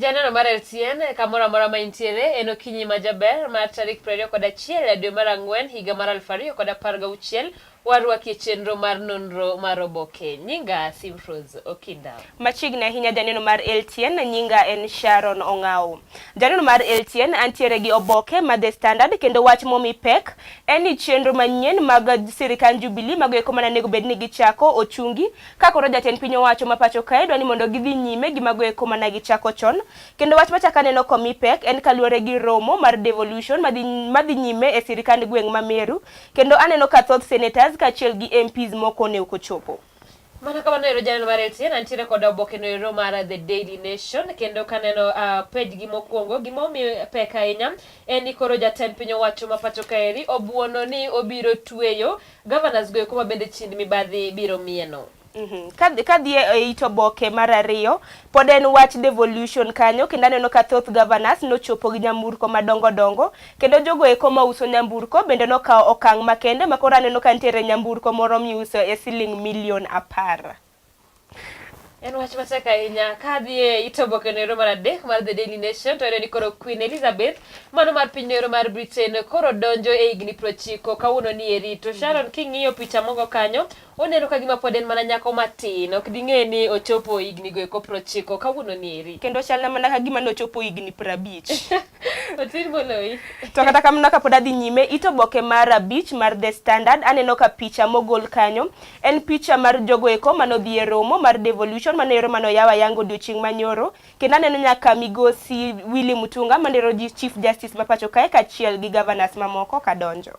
janeno mar LTN kamoro amora ma intiere en okinyi majaber mar tarik 21 dwe mar Ang'wen higa mar 2016 warwaki e chenro mar nonro mar oboke. Nyinga Simfrose Okinda. Machiegni ahinya janeno mar LTN nyinga en Sharon Ong'ao. Janeno mar LTN antiere gi oboke ma The Standard kendo wach momi pek en ni chenro manyien mag sirikal Jubilee magoeko mana nego bed ni gichako ochungi ka koro jatend piny owacho ma pacho kae dwani mondo gidhi nyime gi magoeko mana gichako chon. Kendo wach machaka aneno komi pek en kaluwore gi romo mar devolution madhi nyime e sirikand gweng' ma Meru kendo aneno ka thoth senators kachiel gi MPs moko ne okochopo. Mana kama noero janeno mar LTN antiere kod oboke noero mar The Daily Nation kendo kaneno page gi mokwongo gimomi pek ahinya en ni koro jatend piny owacho ma pacho kaeri obuono ni obiro tweyo governors goeko ma bende chind mibadhi biro mieno. Kadhi e ito boke mar ariyo pod en wach devolution kanyo kendo aneno ka thoth governors nochopo gi nyamburko madongo kendo jogo eko ma uso nyamburko bende nokawo okang' makende makoro aneno ka nitiere nyamburko moro miuso e siling milion 10. En wach matek ahinya kadhi e ito boke noero mar adek mar The Daily Nation to ni koro Queen Elizabeth mano mar piny noero mar Britain koro donjo e higni 90 kawuono ni eri to Sharon king'iyo picha mogo kanyo oneno ka gima pod en mana nyako matin ok ding'e ni ochopo higni go eko 90 kawuono ni eri kendo chalna mana ka gima nochopo higni 50. otin moloi to kata kamano ka pod adhi nyime ito boke mar 5 mar The Standard aneno ka picha mogol kanyo en picha mar jogo eko manodhi e romo mar devolution manero manoyawa yango odiochieng' manyoro kendo aneno nyaka migosi Willy Mutunga manero Chief Justice ma pacho kae kachiel gi governors mamoko kadonjo.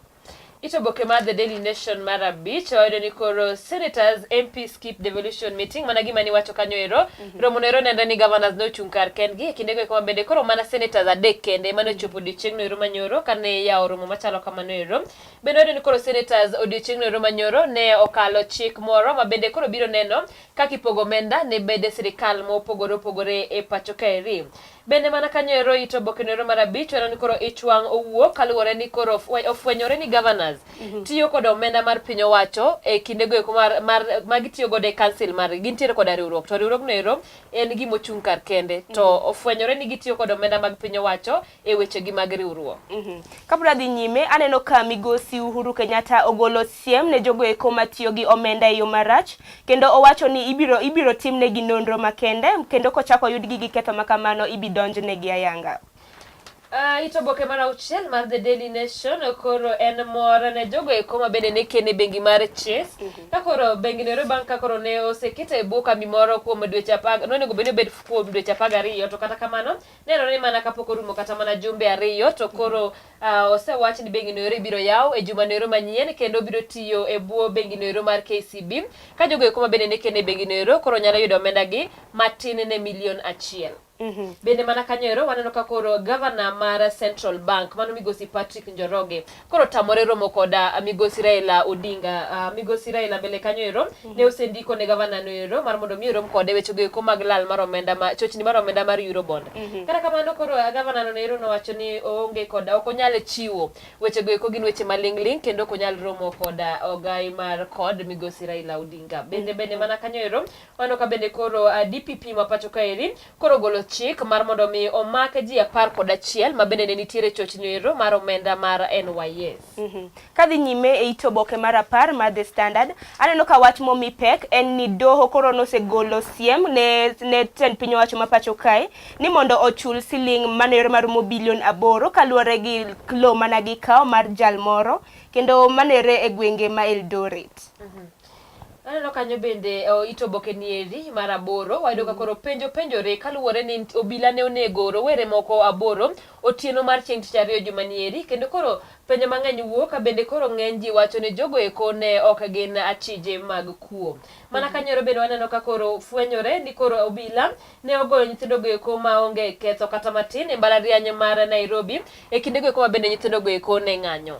Ito boke mar The Daily Nation mar 5 oyudo ni koro senators MP skip devolution meeting mana gima ni wacho kanyo ero romo noero nenda ni governors no chung kar kendgi kinde go bende koro mana senators adek kende mano chopo odiochieng' noero manyoro kane yawo romo machalo kamano ero bende oyudo ni koro senators odiochieng' noero manyoro ne okalo chik moro ma bende koro biro neno kaka ipogo omenda ne bede sirikal mopogore e pacho kaeri. Bende mana kanyo ero ito boke noero mar 5 oyudo ni koro ichwang' owuok kaluwore ni koro ofwenyore ni governors tiyo kod omenda mar piny owacho e kinde go eko mar gitiyo godo e council mar gintiere kod riwruok to riwruok noero en gimo chung kar kende to ofwenyore ni gitiyo kod omenda mag piny owacho e weche gi mag riwruok. Kapra dhi nyime aneno ka migosi Uhuru Kenyatta ogolo siem ne jogo eko matiyo gi omenda e yo marach kendo owacho ni ibiro timne gi nonro makende kendo kochako yudgi gi ketho makamano ibidonjne gi ayanga. Ito boke mar 6 mar The Daily Nation koro en mora ne jogo eko ma bende ne kene bengi mar Chase ka koro bengi noero bang' ka koro ne osekete e buka mimoro kuom dweche 10 nonego bed kuom dweche 12 to kata kamano neno ni mana kapok orumo kata mana jumbe 2 to koro osewach ni bengi noero biro yaw e juma noero manyien kendo biro tiyo e buo bengi noero mar KCB ka jogo eko ma bende ne kene bengi noero koro nyalo yudo omenda gi matin ne milion 1. Bende mana kanyo ero waneno ka koro governor mar Central Bank mano migosi Patrick Njoroge koro tamore romo koda migosi Raila Odinga migosi Raila bele kanyo ero ne osendiko ne governor no ero mar mondo mi rom kode weche go eko mag lal mar omenda ma chochni mar omenda mar Eurobond. Kata kamano koro governor no ero nowacho ni oonge koda ok onyal chiwo weche go eko gin weche malingling kendo ok onyal romo koda ogai mar kod migosi Raila Odinga. Bende mana kanyo ero waneno ka bende koro DPP ma pacho kaeri koro golo chik mar mondo mi omake ji 11 ma bende ne nitiere chochni ero mar omenda mar NYS. Kadhi nyime e ito boke mar 10 mar The Standard aneno ka wach momi pek en ni doho koro nosegolo siem ne tend piny owacho ma pacho kae ni mondo ochul siling manero mar bilion 8 kaluwore gi lo mana gi kao mar jal moro kendo manere e gwenge ma Eldoret. Aneno kanyo bende ito boke nieri mar 8 wayudo ka koro penjore kaluwore ni obila ne onego rowere moko 8 otieno mar chieng' tich ariyo juma nieri kendo koro penjo mang'eny wuok ka bende koro ng'eny ji wacho ni jogo eko ne ok gin achije mag kuo. Mana kanyo bende waneno ka koro fwenyore ni koro obila ne ogoyo nyithindo go eko maonge ketho kata matin e mbalariany mar Nairobi e kinde go eko ma bende nyithindo go eko ne ng'anyo.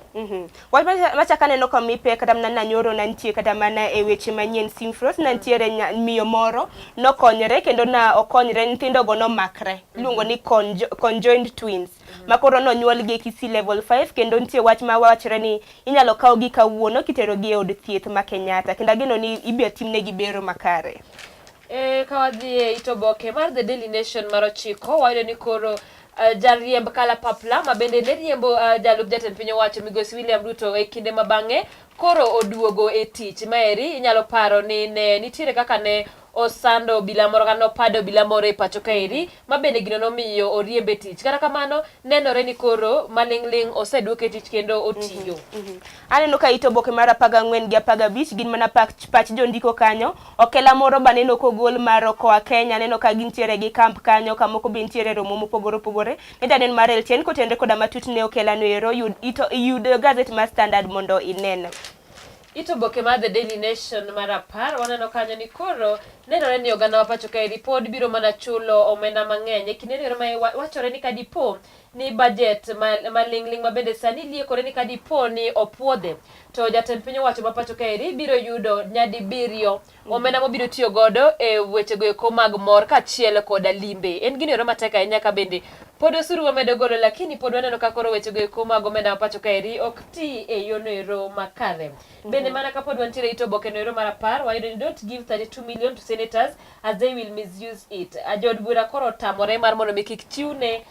Wach machaka neno ka mipe kata mana nyoro nantie kata mana e weche manyien Simfrose nantiere miyo moro nokonyre kendo na okonyre nyithindo go nomakre luongo ni conjoined twins makoro nonyuol gi Kisii level 5 kendo nitie wach ma wachre ni inyalo kaw gi kawuono kitero gi e od thieth ma Kenyatta kendo gino ni ibiro timne gi bero makare. kawadhi itoboke mar The Daily Nation mar 9 wayudo ni koro jariemb kalapapla ma bende ne riembo jalup jatend piny owacho Migosi William Ruto e kinde mabang'e koro oduogo e tich. Maeri inyalo paro ni ne nitiere kaka ne osando obila moro kano pado obila moro e pacho kaeri ma bende gino nomiyo oriembe tich. Kata kamano nenore ni koro maling'ling oseduoke tich kendo otiyo. Aneno ka itoboke mar 14 gi 15 gin mana pach jondiko kanyo. Okela moro baneno kogol mar koa Kenya, neno ka gintiere gi camp kanyo kamoko be ntiere romo mopogore opogore. Neden mar LTN kotendre koda matut ne okela no ero yud gazet mar Standard mondo inen. Itoboke mar The Daily Nation mar 10 waneno kanyo ni koro nenore ni oganda wa pacho kaeri pod biro mana chulo omenda mang'eny e kinde ma wachore ni kadipo ni budget maling'ling ma bende sani liekore ni kadipo ni opuodhe to jatend piny owacho ma pacho kaeri biro yudo nyadi 7 omenda mobiro tiyo godo e wechego eko mag mor kachiel koda limbe. En gino ero matek ahinya ka bende pod osuru wamedo golo, lakini pod waneno ka koro wechego eko mag omenda ma pacho kaeri ok ti e yono ero makare. Bende mana ka pod wantiere itoboke no ero mar 10 wayudo ni don't give 32 million to senators as they will misuse it. Jod bura koro tamore mar mondo kik chiwne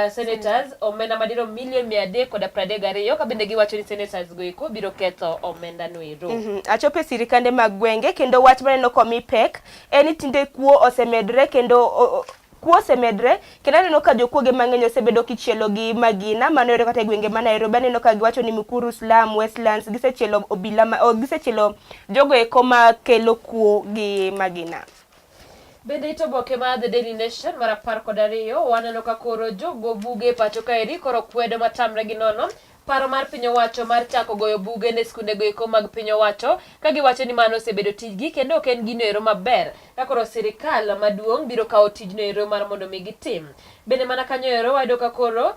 senators omenda madiro milion 332 ka bende giwacho ni senators go eko biro ketho omenda no ero. Achope sirikande mag gwenge kendo wach maneno komi pek en tinde kuo osemedre kendo kendo aneno ka jokuoge mang'eny osebedo kichielo gi magina manore kata gwenge ma Nairobi. Aneno ka giwacho ni Mukuru, Slum, Westlands gisechielo obila gisechielo jogo eko ma kelo kuo gi magina. Bende itoboke mar The Daily Nation mar 12 waneno ka koro jogo buge pacho kaeri koro kwedo matamre gi nono paro mar piny owacho mar chako goyo buge ne skunde go eko mag piny owacho ka giwacho ni mano osebedo tijgi kendo ok en gino ero maber ka koro sirikal maduong' biro kawo tijno ero mar mondo mi gitim. Bende mana kanyo ero wayudo ka koro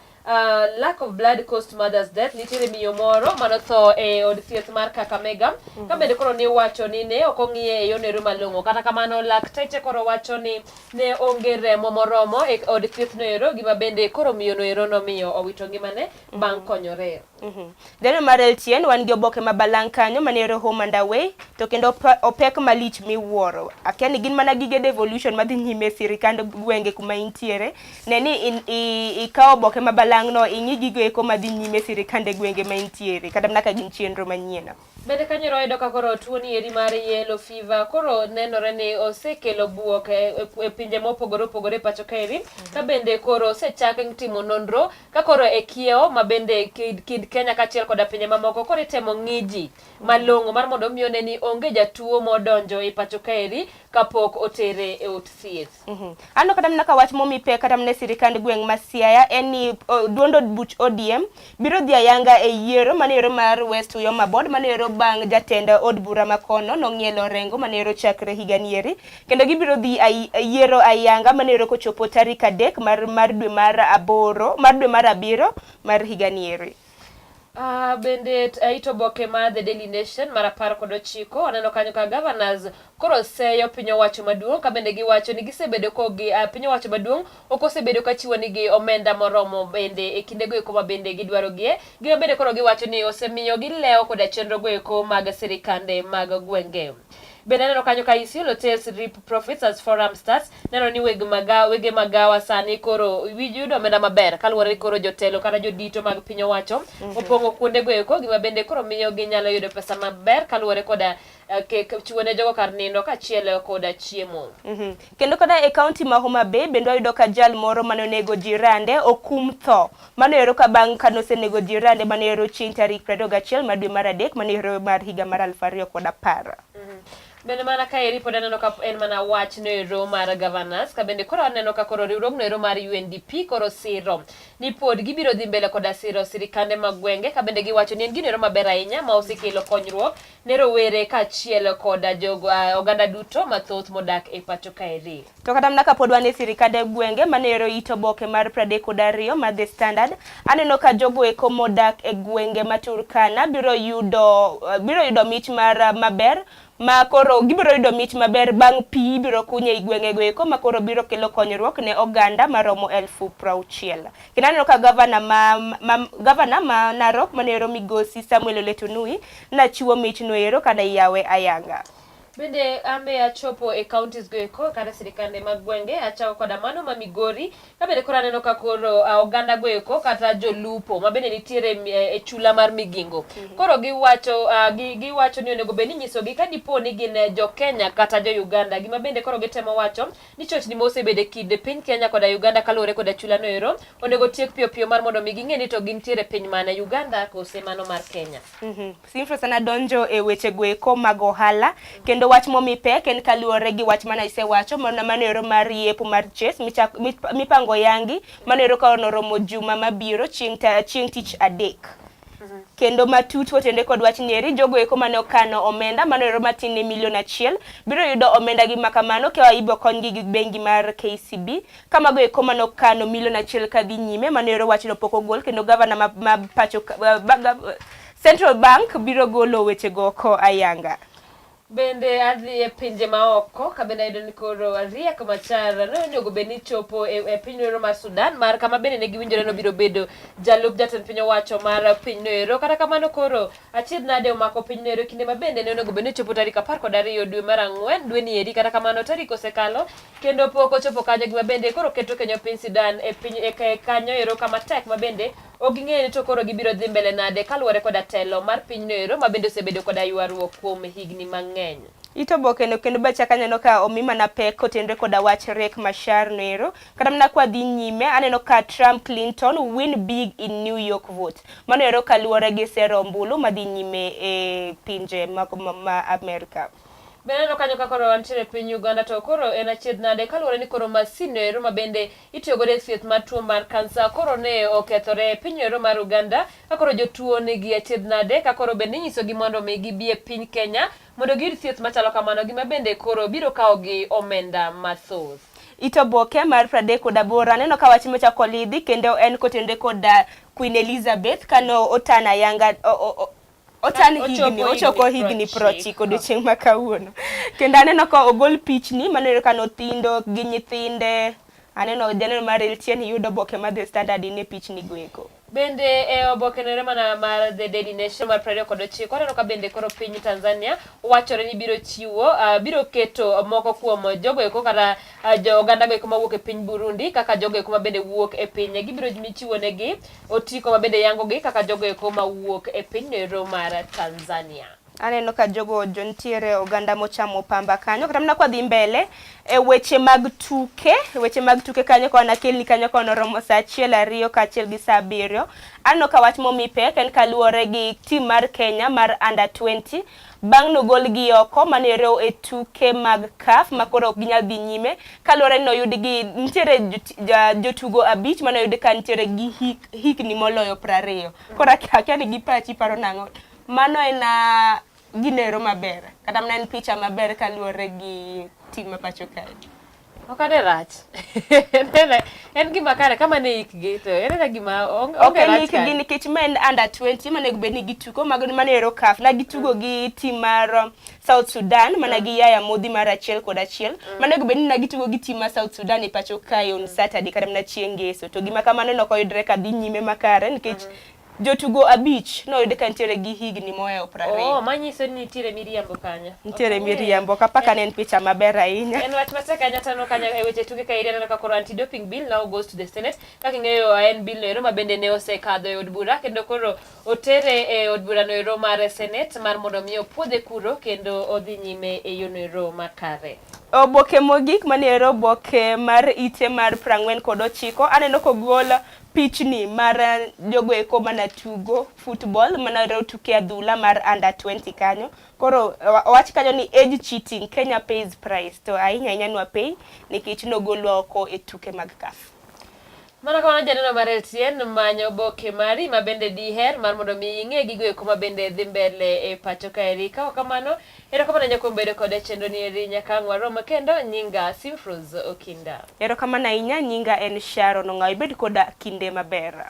lack of blood cost mother's death. Nitiere miyo moro manotho e od thieth mar Kakamega ka bende koro ni wacho ni ne ok ong'iye e yono ero malong'o. Kata kamano lakteche koro wacho ni ne onge remo moromo e od thieth no ero gima bende koro miyo no ero nomiyo owito ngimane bang' konyore. Deno mar LTN wan gi oboke mabalang' kanyo manero home and away to kendo opek malich miwuoro. Akia ni gin mana gige devolution madhi nyime sirikand gwenge kuma intiere. Neni ikawo oboke mabalang' no ing'i gigo eko madhi nyime sirikande gwenge ma intiere kata mana ka gin chenro manyiena. Bende kanyo roido ka koro tuo ni eri mar yellow fever koro nenore ni osekelo buok e pinje mopogore opogore pacho kaeri ka bende koro osechak timo nonro ka koro e kiewo ma bende kid Kenya kachiel koda pinje mamoko koro itemo ng'iji malong'o mar mondo miyo ne ni onge jatuo modonjo e pacho kaeri kapok otere e ot thieth. Ano kata mna ka wach momi pe kata mne sirikand gweng' ma Siaya en ni duondo buch ODM biro dhi ayanga e yiero manero mar West Uyoma Board manero bang' jatenda od bura makono nong'ielo rengo manero chakre higanieri kendo gibiro dhi yiero ayanga manero kochopo tarik 3 mar dwe mar 7 mar higanieri. Bende itoboke mar The Daily Nation mar 19 waneno kanyo ka governors koro seyo piny owacho maduong' ka bende giwacho ni gisebedo kogi piny owacho maduong' ok osebedo ka chiwo nigi omenda moromo bende e kinde go eko ma bende gidwaro gie gima bende koro giwacho ni osemiyo gilewo koda chenro go eko mag sirikande mag gwenge. Bende neno kanyo ka Isiolo tells reap profits as forum starts. Neno ni wege magawa sani koro yudo omenda maber kaluwore koro jotelo kata jodito mag piny owacho opong'o kuonde go eko gima bende koro miyo ginyalo yudo pesa maber kaluwore koda chiwo ne jogo kar nindo kachiel koda chiemo. Kendo koda e county ma Homa Bay bende wayudo ka jal moro manonego jirande okum tho manero ka bang' kanosenego jirande manero chieng' tarik 21 mar dwe mar 3 manero mar higa mar 2010. Bende mana ka eri pod aneno ka en mana wach no ero mar governors ka bende koro aneno ka koro riwruogno ero mar UNDP koro siro ni pod gibiro dhi mbele koda siro sirikande mag gwenge ka bende giwacho ni en gino ero maber ahinya ma osekelo konyruok ne rowere kachiel koda jogo oganda duto mathoth modak e pacho kaeri. To kata mna ka pod wan e sirikande gwenge manero itoboke mar 32 mar The Standard aneno ka jogo eko modak e gwenge ma Turkana biro yudo mich mar maber ma koro gibiro yudo mich maber bang' pi biro kunye i gwenge go eko ma koro biro kelo konyruok ne oganda maromo 60,000. Kendo aneno ka gavana ma Narok manero Migosi Samuel Ole Tunui na chiwo mich no ero kada yawe ayanga. Bende ambe achopo e counties goeko kata sirikande mag gwenge achako koda mano ma Migori kabende koro aneno ka koro oganda goeko kata jolupo mabende nitiere e chula mar Migingo. Koro giwacho ni onego bed ni nyisogi ka dipo ni gin jo Kenya kata jo Uganda. Gima bende koro gitemo wacho ni chochni mosebede kid piny Kenya koda Uganda kaluwore koda chula no ero onego tiek piyo piyo mar mondo mi ging'e ni to gintiere piny mana Uganda kose mano mar Kenya. Simfro sana donjo e weche goeko mag ohala kendo wach momi pek en kaluwore gi wach mana isewacho manero mar yepo mar Chase mipango yangi manero ka onoromo juma mabiro chieng' tich adek. Kendo matut otende kod wach nyeri jogo eko mane okano omenda manero matin ne milion 1 biro yudo omenda gi makamano ka ibo konygi gi bengi mar KCB kama go eko mane okano milion 1 kadhi nyime manero wach no poko gol kendo gavana ma pacho Central Bank biro golo weche go ko ayanga. Bende adhi e pinje maoko kabende ayudo ni koro Riek Machar nonego bed ni chopo e piny noero mar Sudan mar kama bende ne giwinjore no biro bedo jalup jatend piny owacho mar piny noero. Kata kamano koro achiedh nade omako piny noero kinde ma bende ne onego bed ni chopo tarik 12 dwe mar 4 dwe ni eri. Kata kamano tarik osekalo kendo pok ochopo kanyo gima bende koro keto Kenya piny Sudan e piny kanyo ero kama tek ma bende oging'e ni to koro gibiro dhi mbele nade kaluwore koda telo mar piny noero ma bende osebedo koda ywaruok kuom higni mang'eny. Itoboke no kendo bacha kanyo ka omima na pek kotenre koda wach Riek Machar noero kata mna kwa dhi nyime aneno ka Trump Clinton win big in New York vote manero kaluwore gi sero ombulu madhi nyime e pinje ma Amerika. Beneno kanyo ka koro wantiere piny Uganda to koro en achiedh nade kaluwore ni koro masin noero ma bende itiyo godo e thieth mar tuo mar kansa koro ne okethore e piny noero mar Uganda ka koro jotuo nigi achiedh nade ka koro bende inyisogi mondo mi gibi e piny Kenya mondo giyud thieth machalo kamano gima bende koro biro kawo gi omenda mathoth. Itoboke mar 38 aneno ka wach mochako lidhi kendo en kotende koda Queen Elizabeth kano otana yanga ochoko higni 90 odiochieng' ma kawuono. Kendo aneno ka ogol pichni maneno ka nothindo gi nyithinde. Aneno janeno mar LTN yudo oboke mar The Standard ne pichni goeko. Bende e oboke nere mana mar The Daily Nation mar 29 aneno ka bende koro piny Tanzania wachore ni biro keto moko kuom jogo eko kata jo oganda go eko mawuok e piny Burundi kaka jogo eko ma bende wuok e piny gibiro michiwo negi otiko ma bende yango gi kaka jogo eko mawuok e piny noero mar Tanzania. Aneno ka jogo jontiere oganda mochamo pamba kanyo kata mna kwa dhi mbele e weche mag tuke kanyo kwa nakelni kanyo kwa noromo saa 1 2 kaachiel gi saa 7. Aneno ka wach momi pek en kaluwore gi team mar Kenya mar under 20 bang' nogol gi oko manero e tuke mag CAF makoro ok ginyal dhi nyime kaluwore no yudi gi nitiere jotugo 5 mano yudi ka nitiere gi hikni moloyo 20. Kora akiani gi pachi paro nang'o mano ena ginero maber kata mna en picha maber kaluwore gi tim mapacho kae. Okade rach. En gima kare kama ne ikgi to en gima onge rach. Ikgi nikech men under 20 mane gbe ni gitugo manero CAF na gitugo gi tim mar South Sudan mana gi Yaya Modhi mar 1 kod 1 mane gbe ni na gitugo gi tim mar South Sudan e pacho kae on Saturday kata mna chieng' ngeso to gima kamano no koyudre ka dhi nyime makare nikech jotugo 5 no yude ka nitiere gi higni moyo 20. Manyiso ni nitiere miriambo kanyo. Nitiere miriambo kapaka ne en picha maber ahinya. En wach matek kanya tano kanya e weche tuke ka iriano ka koro anti-doping bill now goes to the Senate. Kaka ing'eyo en bill noero ma bende ne osekadho e od bura kendo koro otere e od bura noero mar Senate mar mondo mi opuodhe kuro kendo odhi nyime e yo noero makare. Oboke mogik manero oboke mar ite mar 49 aneno kogol pichni mar jogo eko mana tugo football manero tuke adhula mar under 20 kanyo koro wach kanyo ni age cheating Kenya pays price to ahinya nwa pay nikech nogolo oko e tuke mag CAF. Mana kama janeno mar LTN manyo oboke mari ma bende diher mar mondo mi ing'e gigo eko ma bende dhi mbele e pacho kaeri ka kamano erokamano nyako bedo kod chenro ni eri nyaka ng'waroma kendo nyinga Simfros Okinda. Erokamano ahinya nyinga en Sharon Ong'aw ibed koda kinde maber.